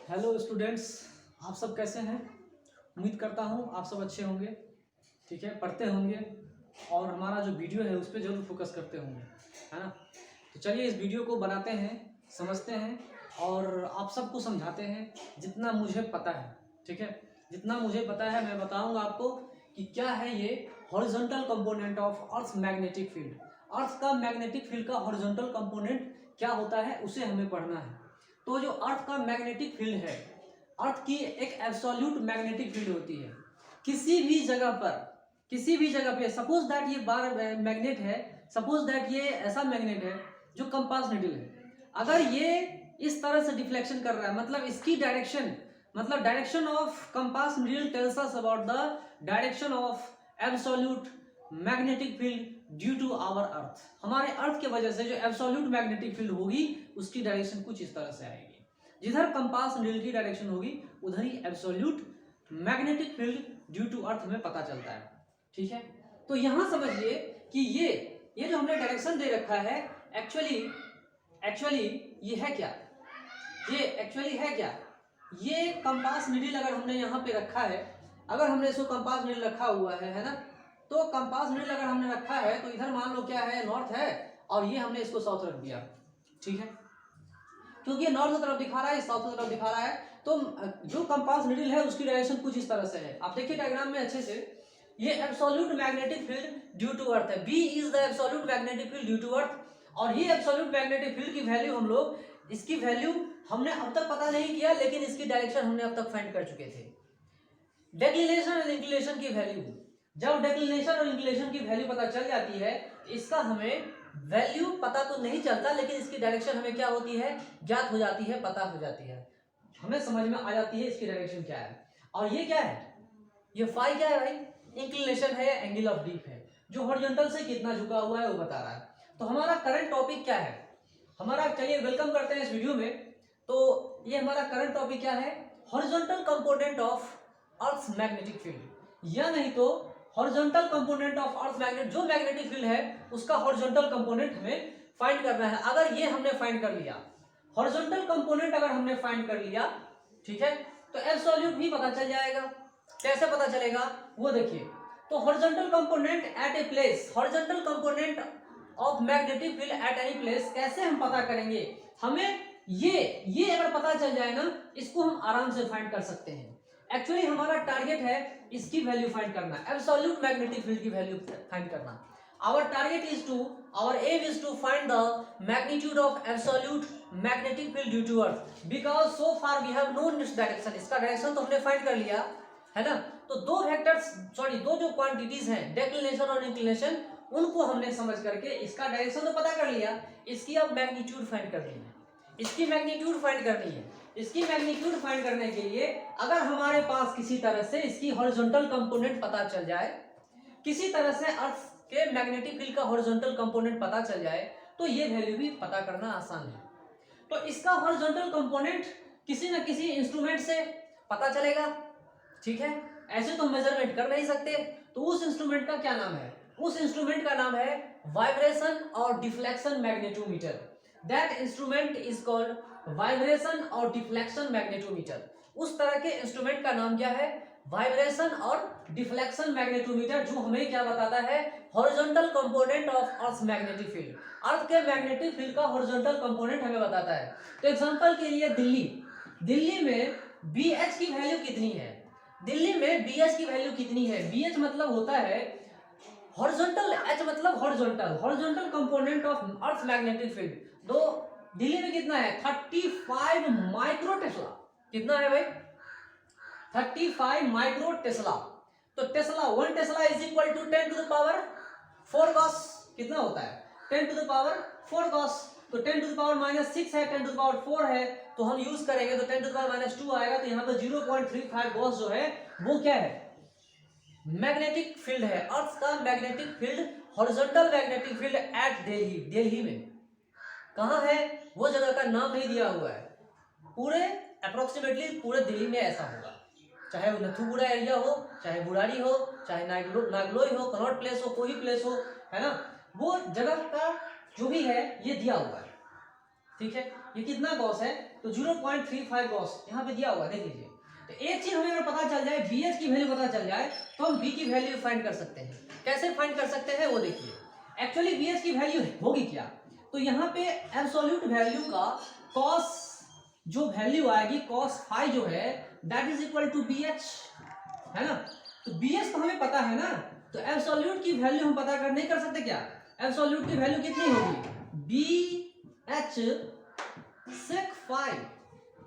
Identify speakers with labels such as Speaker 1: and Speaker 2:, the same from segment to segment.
Speaker 1: Hello students, आप सब कैसे हैं। उम्मीद करता हूँ आप सब अच्छे होंगे, ठीक है, पढ़ते होंगे और हमारा जो वीडियो है उस पर जरूर फोकस करते होंगे, है ना। तो चलिए इस वीडियो को बनाते हैं, समझते हैं और आप सबको समझाते हैं जितना मुझे पता है, ठीक है। जितना मुझे पता है मैं बताऊंगा आपको कि क्या है ये horizontal component of earth magnetic field. Earth का मैग्नेटिक फील्ड का हॉरिजॉन्टल कंपोनेंट क्या होता है उसे हमें पढ़ना है। तो जो अर्थ का मैग्नेटिक फील्ड है, अर्थ की एक एब्सोल्यूट मैग्नेटिक फील्ड होती है। किसी भी जगह पे सपोज दैट ये बार मैग्नेट है, सपोज दैट ये ऐसा मैग्नेट है जो कंपास निडल है। अगर ये इस तरह से डिफ्लेक्शन कर रहा है, मतलब इसकी direction of compass needle tells us about the direction of absolute magnetic field due to our earth. हमारे अर्थ की वजह से जो एब्सोल्यूट मैग्नेटिक फील्ड होगी उसकी डायरेक्शन कुछ इस तरह से आएगी। जिधर कंपास निडल की डायरेक्शन होगी उधर ही absolute magnetic field due to earth में पता चलता है, ठीक है। तो यहां समझिए कि ये जो हमने डायरेक्शन दे रखा है एक्चुअली ये है क्या, ये कंपास निडल अगर हमने यहाँ पे रखा है, अगर हमने इसको कंपास निडल रखा हुआ है ना, तो कंपास निडल अगर हमने रखा है तो इधर मान लो क्या है, नॉर्थ है और ये हमने इसको साउथ रख दिया, ठीक है। क्योंकि ये नॉर्थ की तरफ दिखा रहा है, साउथ की तरफ दिखा रहा है, तो जो कंपास निडल है उसकी डायरेक्शन कुछ इस तरह से है। आप देखिए डायग्राम में अच्छे से, ये absolute magnetic field due to earth है। B is the absolute magnetic field due to earth. और ये एब्सोल्यूट मैग्नेटिक फील्ड की वैल्यू हम लोग, इसकी वैल्यू हमने अब तक पता नहीं किया, लेकिन इसकी डायरेक्शन हमने अब तक फाइंड कर चुके थे। डेक्लिनेशन और इंक्लिनेशन की वैल्यू, जब डेक्लिनेशन और इंक्लिनेशन की वैल्यू पता चल जाती है, इसका हमें वैल्यू पता तो नहीं चलता, लेकिन इसकी डायरेक्शन हमें क्या होती है, ज्ञात हो जाती है, पता हो जाती है, हमें समझ में आ जाती है इसकी डायरेक्शन क्या है। और ये क्या है, ये फाई क्या है भाई, इंक्लिनेशन है या एंगल ऑफ डीप है, जो हॉरिजॉन्टल से कितना झुका हुआ है वो बता रहा है। तो हमारा करंट टॉपिक क्या है हमारा, चलिए वेलकम करते हैं इस वीडियो में। तो ये हमारा करंट टॉपिक क्या है, horizontal component of earth magnetic field, या नहीं तो horizontal component of earth magnet, जो मैग्नेटिक फील्ड है उसका हॉरिजॉन्टल कंपोनेंट हमें फाइंड करना है। अगर ये हमने फाइंड कर लिया, हॉरिजॉन्टल कंपोनेंट अगर हमने फाइंड कर लिया, ठीक है, तो एब्सोल्यूट भी पता चल जाएगा। कैसे पता चलेगा वो देखिए। तो horizontal component eight a place, horizontal component of magnetic field at any place कैसे हम पता करेंगे, हमें ये अगर पता चल जाए ना, इसको हम आराम से फाइंड कर सकते हैं। एक्चुअली हमारा टारगेट है इसकी वैल्यू फाइंड करना, एब्सोल्यूट मैग्नेटिक फील्ड की वैल्यू फाइंड करना। Our aim is to find the magnitude of absolute magnetic field due to Earth, because so far we have known its direction। इसका direction तो हमने find कर लिया है ना। तो दो जो क्वांटिटीज हैं, डेक्लिनेशन और इंक्लिनेशन, उनको हमने समझ करके इसका डायरेक्शन तो पता कर लिया, इसकी अब मैग्नीट्यूड फाइंड करनी है। इसकी मैग्नीट्यूड फाइंड करने के लिए अगर हमारे पास किसी तरह से इसकी हॉरिजॉन्टल कंपोनेंट पता चल जाए, किसी तरह से अर्थ के मैग्नेटिक फील्ड का हॉरिजॉन्टल कंपोनेंट पता चल जाए, तो ये वैल्यू भी पता करना आसान है। तो इसका हॉरिजॉन्टल कंपोनेंट किसी न किसी इंस्ट्रूमेंट से पता चलेगा, ठीक है। ऐसे तो मेजरमेंट कर नहीं सकते, तो उस इंस्ट्रूमेंट का क्या नाम है, उस इंस्ट्रूमेंट का नाम है वाइब्रेशन और deflection magnetometer. That instrument is called vibration और डिफ्लेक्शन मैग्नेटोमीटर। उस तरह के इंस्ट्रूमेंट का नाम क्या है, वाइब्रेशन और डिफ्लेक्शन मैग्नेटोमीटर, जो हमें क्या बताता है, horizontal component of earth magnetic field, earth के मैग्नेटिक फील्ड का हॉरिजॉन्टल कंपोनेंट हमें बताता है। तो एग्जांपल के लिए दिल्ली में BH की वैल्यू कितनी है, BH मतलब होता है हॉरिजॉन्टल, H मतलब horizontal component of earth magnetic field. तो दिल्ली में कितना है, 35 माइक्रो टेस्ला। कितना है भाई, 35 माइक्रो टेस्ला। तो one tesla is equal to 10 to the power 4 cos, कितना होता है, 10 टू द पावर 4 cos। तो 10 टू द पावर -6 है, 10 टू द पावर 4 है, तो हम यूज करेंगे तो 10 टू द पावर -2 आएगा। तो यहाँ पे 0.35 cos जो है वो क्या है, मैग्नेटिक फील्ड है, अर्थ का magnetic field, horizontal magnetic field eight Delhi में। कहाँ है वो जगह का नाम नहीं दिया हुआ है, पूरे अप्रोक्सीमेटली पूरे दिल्ली में ऐसा होगा, चाहे वो नथुपुरा एरिया हो, चाहे बुराड़ी हो, चाहे नागलोई हो, कनॉट प्लेस हो, कोई प्लेस हो, है ना, वो जगह का जो भी है ये दिया हुआ है। ठीक है, ये कितना गॉस है, तो 0.35 गॉस यहाँ पे दिया हुआ है, देख लीजिए। तो एक चीज हमें अगर पता चल जाए, BH की वैल्यू पता चल जाए, तो हम B की वैल्यू फाइंड कर सकते हैं। कैसे फाइंड कर सकते हैं वो देखिए। एक्चुअली BH की वैल्यू होगी क्या, तो यहाँ पे एब्सोल्यूट वैल्यू का कॉस जो वैल्यू आएगी, कॉस फाई जो है, that is equal to BH, है ना। तो BH तो हमें पता है ना, तो एब्सोल्यूट की वैल्यू हम पता कर नहीं कर सकते क्या, एब्सोल्यूट की वैल्यू कितनी होगी, BH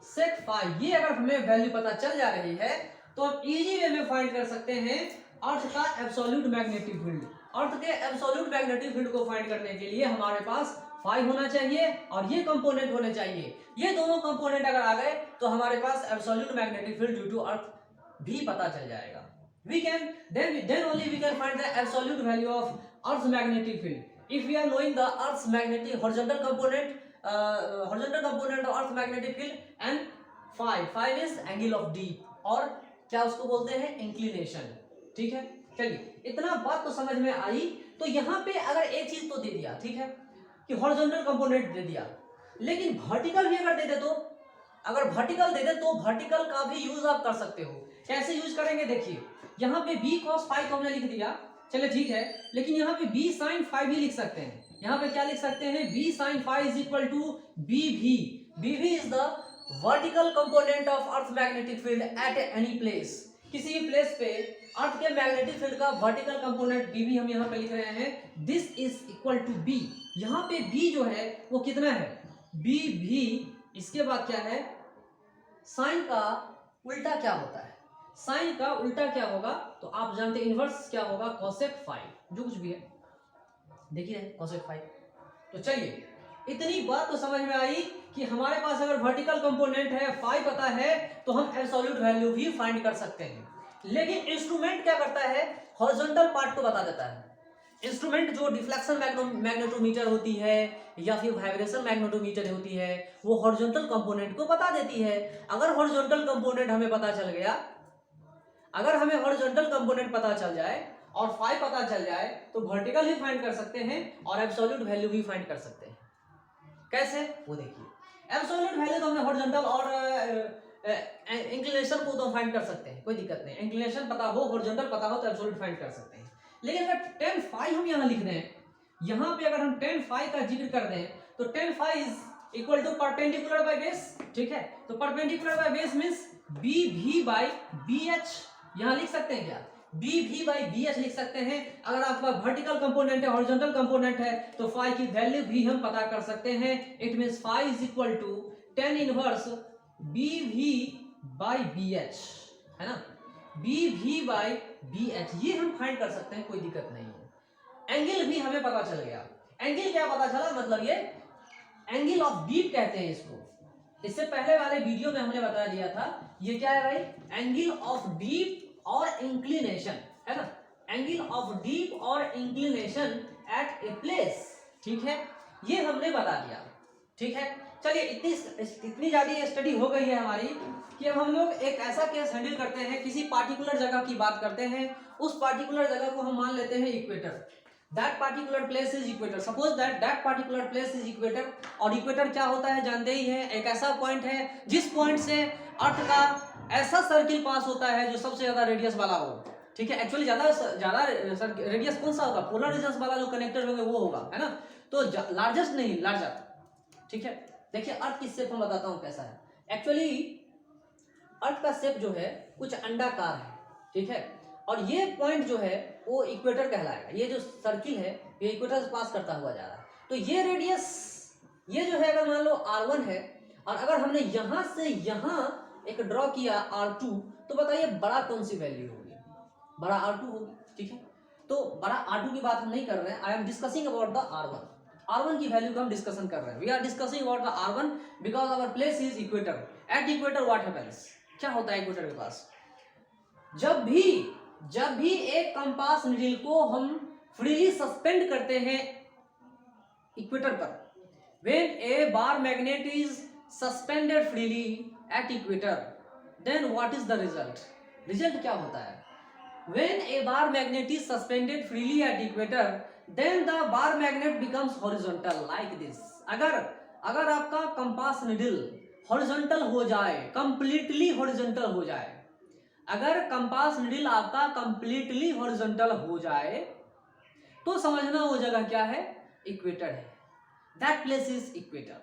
Speaker 1: सेक फाई, ये अगर हमें वैल्यू पता चल जा रही है तो हम इजी वे में फाइंड कर सकते हैं अर्थ का एब्सोल्यूट मैग्नेटिक फील्ड। अर्थ के एब्सोल्यूट मैग्नेटिक फील्ड को फाइंड करने के लिए हमारे पास फाई होना चाहिए और ये कंपोनेंट होने चाहिए। ये दोनों कंपोनेंट अगर आ गए तो हमारे पास absolute magnetic field due to earth भी पता चल जाएगा। We can then only we can find the absolute value of Earth's magnetic field. If we are knowing the Earth's magnetic horizontal component of Earth's magnetic field and phi is angle of deep, और क्या उसको बोलते हैं, inclination. ठीक है, चलिए इतना बात तो समझ में आई। तो यहाँ पे अगर एक चीज तो दे दिया, ठीक है, कि हॉरिजॉन्टल कंपोनेंट दे दिया, लेकिन वर्टिकल भी अगर दे दे, तो अगर वर्टिकल दे दे तो वर्टिकल का भी यूज आप कर सकते हो। कैसे यूज करेंगे देखिए, यहाँ पे B cos फाई तो हमने लिख दिया, चलिए ठीक है, लेकिन यहाँ पे B sin फाई भी लिख सकते हैं। यहाँ पे क्या लिख सकते हैं, B sin phi is equal to BV। BV is the vertical component of earth magnetic field at any place. किसी भी प्लेस पे अर्थ के मैग्नेटिक फील्ड का वर्टिकल कंपोनेंट BV हम यहाँ पे लिख रहे हैं, this is equal to B। यहाँ पे B जो है वो कितना है, BV। इसके बाद क्या है, साइन का उल्टा क्या होता है, साइन का उल्टा क्या होगा, तो आप जानते हैं इनवर्स क्या होगा, कोसेक फाई, जो कुछ भी है देखिए कोसेक फाई। तो चलिए इतनी बात तो समझ में आई कि हमारे पास अगर वर्टिकल कंपोनेंट है, फाई पता है, तो हम एब्सोल्यूट वैल्यू भी फाइंड कर सकते हैं। लेकिन इंस्ट्रूमेंट क्या करता है, हॉरिजॉन्टल पार्ट को बता देता है। इंस्ट्रूमेंट जो डिफ्लेक्शन मैग्नेटोमीटर होती है या फिर वाइब्रेशन मैग्नेटोमीटर होती है, वो हॉरिजॉन्टल कंपोनेंट को बता देती है। अगर हॉरिजॉन्टल कंपोनेंट हमें पता चल गया, अगर हमें हॉरिजॉन्टल कंपोनेंट पता चल जाए और फाई पता चल जाए, तो वर्टिकल भी फाइंड कर सकते हैं और एब्सोल्यूट वैल्यू भी फाइंड कर सकते हैं। कैसे वो देखिए, एब्सोल्यूट वैल्यू तो हमने हॉरिजॉन्टल और इंक्लिनेशन को तो फाइंड कर सकते हैं, कोई दिक्कत नहीं। इंक्लिनेशन पता हो, हॉरिजॉन्टल पता हो, तो एब्सोल्यूट फाइंड कर सकते हैं। लेकिन अगर tan फाई हम यहाँ लिख दें, यहाँ पे अगर हम tan फाई का जिक्र कर दें, तो tan phi is equal to perpendicular by base. ठीक है, तो perpendicular by base means BV by BH, यहाँ लिख सकते हैं क्या, BV बाई BH लिख सकते हैं। अगर आपका वर्टिकल कंपोनेंट है, हॉरिजॉन्टल कंपोनेंट है, तो फाई की वैल्यू भी हम पता कर सकते हैं। It means phi is equal to tan inverse BV by BH, है ना, BV बाई BH, ये हम फाइंड कर सकते हैं, कोई दिक्कत नहीं है। एंगल भी हमें पता चल गया। एंगल क्या पता चला, मतलब ये एंगल ऑफ डीप कहते हैं इसको। इससे पहले वाले वीडियो में हमने बता दिया था, ये क्या है भाई, एंगल ऑफ डीप और इंक्लिनेशन, है ना, एंगल ऑफ डीप और इंक्लिनेशन एट ए प्लेस। ठीक है, ये हमने बता दिया। ठीक है, चलिए इतनी ज्यादा स्टडी हो गई है हमारी कि अब हम लोग एक ऐसा केस हैंडल करते हैं, किसी पार्टिकुलर जगह की बात करते हैं। उस पार्टिकुलर जगह को हम मान लेते हैं equator. That particular place is equator. Suppose that particular place is equator. और इक्वेटर क्या होता है जानते ही हैं, एक ऐसा पॉइंट है जिस पॉइंट से अर्थ का ऐसा सर्किल पास होता है जो सबसे ज्यादा रेडियस वाला हो। ठीक है, एक्चुअली ज्यादा रेडियस कौन सा होगा, पोलर रेडियस वाला जो कनेक्टर होंगे वो होगा, है ना, तो लार्जेस्ट नहीं, लार्जर। ठीक है, देखिए अर्थ की शेप मैं बताता हूँ कैसा है। एक्चुअली अर्थ का शेप जो है कुछ अंडाकार है। ठीक है, और ये पॉइंट जो है वो इक्वेटर कहलाएगा। ये जो सर्किल है ये इक्वेटर से पास करता हुआ जा रहा है। तो ये रेडियस, ये जो है अगर मान लो R1 है, और अगर हमने यहां से यहां एक ड्रॉ किया R2, तो बताइए बड़ा कौन सी वैल्यू होगी, बड़ा R2 होगी। ठीक है, तो बड़ा R2 की बात हम नहीं कर रहे हैं। I am discussing about the R1 की वैल्यू का हम डिस्कशन कर रहे हैं। We are discussing about the R1 because our place is equator. At equator what happens, क्या होता है इक्वेटर के पास, जब भी एक कंपास नीडल को हम फ्रीली सस्पेंड करते हैं इक्वेटर पर, when a bar magnet is suspended freely at equator, then what is the result, result क्या होता है, when a bar magnet is suspended freely at equator, then the bar magnet becomes horizontal like this. अगर अगर आपका compass needle horizontal हो जाए, completely horizontal हो जाए, अगर कंपास निडल आपका कंप्लीटली हॉरिजॉन्टल हो जाए तो समझना वो जगह क्या है, इक्वेटर है। That place is equator.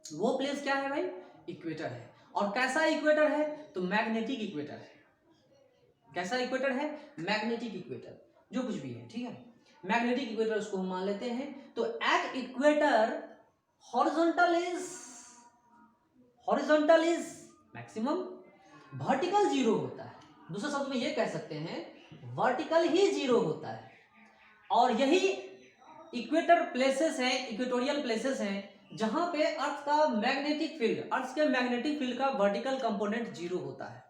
Speaker 1: वो प्लेस क्या है भाई, इक्वेटर है। और कैसा इक्वेटर है, तो मैग्नेटिक इक्वेटर है। कैसा इक्वेटर है, मैग्नेटिक इक्वेटर, जो कुछ भी है, ठीक है, मैग्नेटिक इक्वेटर उसको हम मान लेते हैं। तो at equator horizontal is maximum, vertical zero होता है। दूसरे शब्द में ये कह सकते हैं वर्टिकल ही जीरो होता है। और यही इक्वेटर प्लेसेस हैं, इक्वेटोरियल प्लेसेस हैं जहां पे अर्थ का मैग्नेटिक फील्ड, अर्थ के मैग्नेटिक फील्ड का वर्टिकल कंपोनेंट जीरो होता है।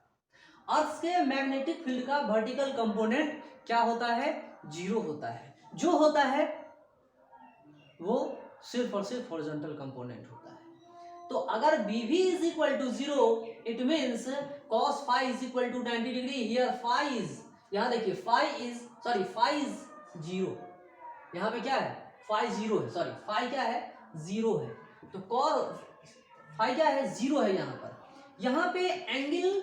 Speaker 1: अर्थ के मैग्नेटिक फील्ड का वर्टिकल कंपोनेंट क्या होता है, जीरो होता है। जो होता है वो सिर्फ और सिर्फ हॉरिजॉन्टल कंपोनेंट होता है। तो अगर BV is equal to zero, it means cos phi is equal to 90 degree. Here phi is, यहां देखिए फाई इज जीरो, यहाँ पे क्या है, फाई जीरो है, सॉरी फाई क्या है, जीरो है। तो फाई क्या है, जीरो है यहाँ पर। यहाँ पे एंगल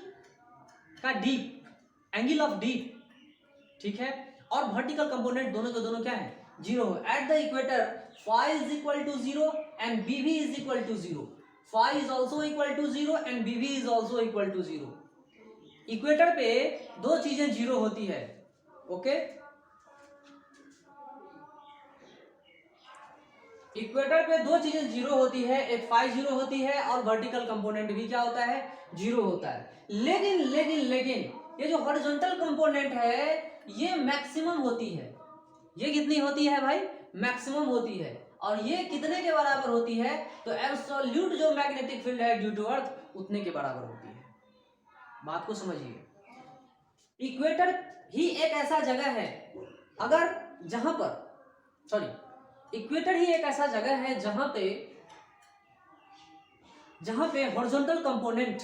Speaker 1: का डीप, एंगल ऑफ डीप, ठीक है, और वर्टिकल कंपोनेंट दोनों के दोनों क्या है, जीरो है। At the equator phi is equal to zero and BV is equal to zero. Phi is also equal to zero and BV is also equal to zero. Equator पे दो चीजें zero होती है, ओके। इक्वेटर पे दो चीजें zero होती है, एक फाई जीरो होती है और वर्टिकल कंपोनेंट भी क्या होता है, जीरो होता है। लेकिन लेकिन लेकिन ये जो हॉरिजॉन्टल कंपोनेंट है ये मैक्सिमम होती है। ये कितनी होती है भाई, मैक्सिमम होती है। और ये कितने के बराबर होती है, तो एब्सोल्यूट जो मैग्नेटिक फील्ड है ड्यू टू अर्थ उतने के बराबर होती है। बात को समझिए, इक्वेटर ही एक ऐसा जगह है अगर जहां पर इक्वेटर ही एक ऐसा जगह है जहां पे हॉरिजॉन्टल कंपोनेंट,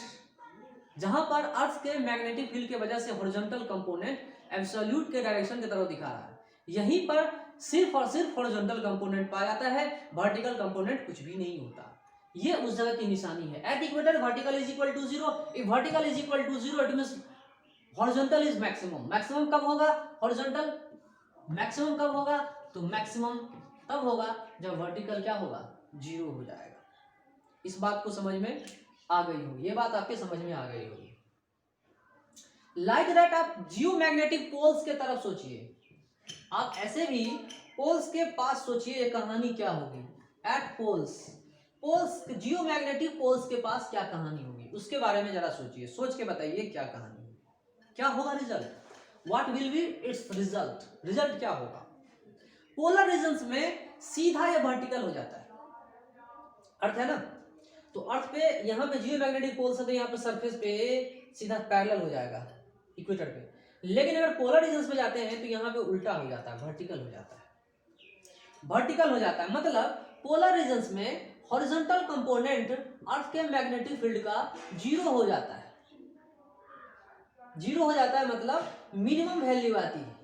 Speaker 1: जहां पर अर्थ के मैग्नेटिक फील्ड के वजह से हॉरिजॉन्टल कंपोनेंट एब्सोल्यूट के डायरेक्शन की तरफ दिखा रहा है। यहीं पर सिर्फ और सिर्फ हॉरिजॉन्टल कंपोनेंट पाया जाता है, वर्टिकल कंपोनेंट कुछ भी नहीं होता। ये उस जगह की निशानी है। At equator vertical is equal to zero. If vertical is equal to zero it means horizontal is maximum. Maximum कब होगा, हॉरिजॉन्टल मैक्सिमम कब होगा, तो मैक्सिमम तब होगा जब वर्टिकल क्या होगा, जीरो हो जाएगा। इस बात को समझ में आ गई होगी, ये बात आपके समझ में आ गई होगी। लाइक दैट आप जियोमैग्नेटिक पोल्स के तरफ सोचिए, आप ऐसे भी पोल्स के पास सोचिए, ये कहानी क्या होगी। एट पोल्स जियोमैग्नेटिक पोल्स के पास क्या कहानी होगी, उसके बारे में जरा सोचिए, सोच के बताइए क्या कहानी होगी, क्या होगा result, what will be it's result क्या होगा। पोलर रीजन्स में सीधा या वर्टिकल हो जाता है, अर्थ है ना, तो अर्थ पे यहाँ पे जियोमैग्नेटिक पोल्स है तो यहाँ पे सरफेस पे सीधा पैरेलल हो जाएगा इक्वेटर पे। लेकिन अगर पोलर रीजन्स में जाते हैं तो यहाँ पे उल्टा हो जाता है, वर्टिकल हो जाता है। वर्टिकल हो जाता है मतलब पोलर रीजन्स में हॉरिजॉन्टल कंपोनेंट अर्थ के मैग्नेटिक फील्ड का जीरो हो जाता है। जीरो हो जाता है मतलब मिनिमम वैल्यू आती है,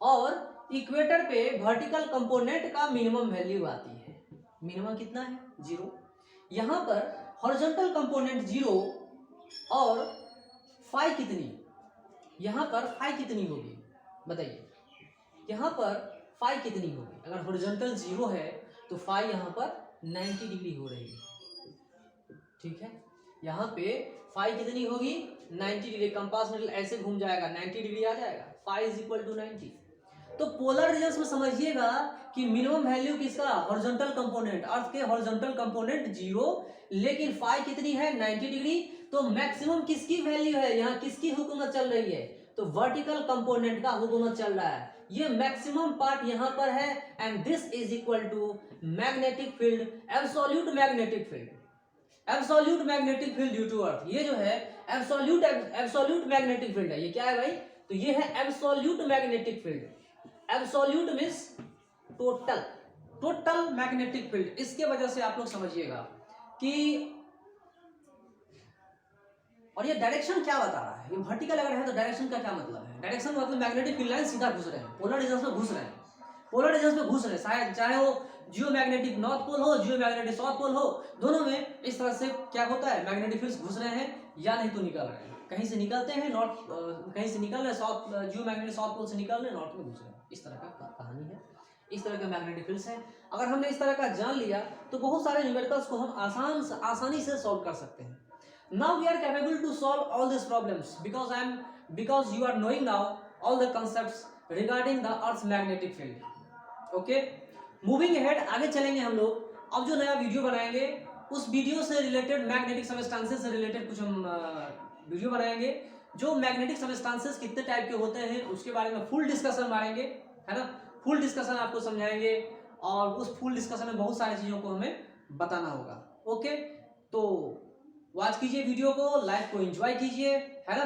Speaker 1: और इक्वेटर पे वर्टिकल कंपोनेंट का मिनिमम वैल्यू आती है। मिनिमम कितना है, जीरो। यहाँ पर हॉरिजॉन्टल कंपोनेंट जीरो और फाई कितनी, यहाँ पर फाई कितनी होगी बताइए, यहाँ पर फाई कितनी होगी। अगर हॉरिजॉन्टल जीरो है तो फाई यहाँ पर 90 डिग्री हो रही है, ठीक है। यहाँ पे फाई कितनी होगी, 90 डिग्री। कंपास निडल ऐसे घूम जाएगा, 90 डिग्री आ जाएगा, फाई इज इक्वल टू 90। तो पोलर रीजन्स में समझिएगा कि मिनिमम वैल्यू किसका, हॉरिजॉन्टल कंपोनेंट, अर्थ के हॉरिजॉन्टल कंपोनेंट जीरो, लेकिन फाई कितनी है, 90 डिग्री। तो मैक्सिमम किसकी वैल्यू है, यहाँ किसकी हुकूमत चल रही है, तो वर्टिकल कंपोनेंट का हुकूमत चल रहा है। ये मैक्सिमम पार्ट यहाँ पर है and this is equal to magnetic field, absolute magnetic field, absolute magnetic field due to earth. ये जो है एब्सोल्यूट मैग्नेटिक फील्ड है। ये क्या है भाई, तो ये है absolute magnetic field. Absolute means total magnetic field. इसके वजह से आप लोग समझिएगा कि, और ये डायरेक्शन क्या बता रहा है, ये वर्टिकल अगर है तो डायरेक्शन का क्या मतलब है, डायरेक्शन मतलब मैग्नेटिक फील्ड लाइन सीधा घुस रहे हैं, पोलर रीजन्स में घुस रहे हैं, पोलर रीजन्स में घुस रहे हैं, शायद चाहे वो जियो मैग्नेटिक नॉर्थ पोल हो, जियो मैग्नेटिक साउथ पोल हो, दोनों में इस तरह से क्या होता है, मैग्नेटिक फील्ड्स घुस रहे हैं या नहीं तो निकल रहे हैं। कहीं से निकलते हैं नॉर्थ, कहीं से निकल रहे साउथ, जियो मैग्नेटिक साउथ पोल से निकल रहे नॉर्थ में घुस रहे हैं। इस तरह का कहानी है, इस तरह का मैग्नेटिक फील्ड्स है। अगर हमने इस तरह का जान लिया तो बहुत सारे न्यूमेरिकल्स को हम आसानी से सॉल्व कर सकते हैं। Now we are capable to solve all this problems because you are knowing now all the concepts regarding the earth magnetic field. Okay, moving ahead, आगे चलेंगे हम लोग। अब जो नया वीडियो बनाएंगे उस वीडियो से रिलेटेड, मैग्नेटिक सबस्टेंसेस से रिलेटेड कुछ हम वीडियो बनाएंगे, जो मैग्नेटिक सबस्टेंसेस कितने टाइप के होते हैं उसके बारे में फुल डिस्कशन मारेंगे, है ना, फुल डिस्कशन आपको समझाएंगे, और उस फुल डिस्कशन में बहुत सारी चीज़ों को हमें बताना होगा। ओके, तो वॉच कीजिए वीडियो को, लाइफ को एंजॉय कीजिए, है ना।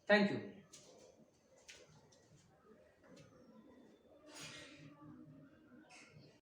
Speaker 1: Thank you.